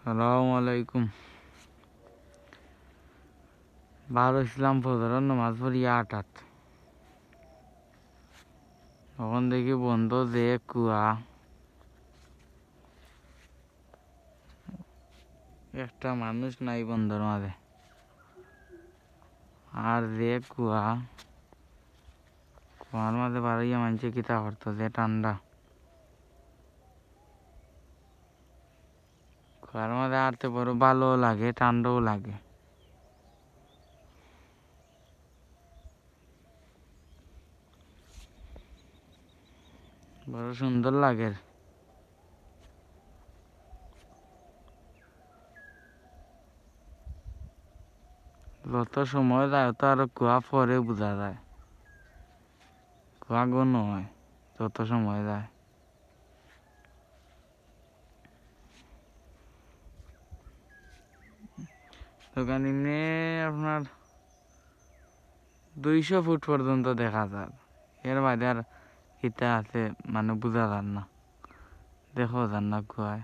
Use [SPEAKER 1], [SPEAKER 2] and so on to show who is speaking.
[SPEAKER 1] আসসালামু আলাইকুম। বার ইসলাম ফজরের নামাজ পড়িয়া আটাত, তখন দেখি বন্ধ যে কুয়া, একটা মানুষ নাই বন্ধর মাঝে, আর যে কুয়া, কুয়ার মাঝে বাড়াইয়া মানছে কিতা করতো, যে ঠান্ডা কুয়ার মাঝে আরতে বড় ভালোও লাগে ঠান্ডাও লাগে। বড় সুন্দর লাগে। যত সময় যায় তো আরো কুয়া পরে বোঝা যায়, কুয়া ঘন হয় যত সময় যায়। দোকান এমনি আপনার 200 ফুট পর্যন্ত দেখা যায়, এর বাইরে আর কিতা আছে মানে বোঝা যান না, দেখো যান না কুয়ায়।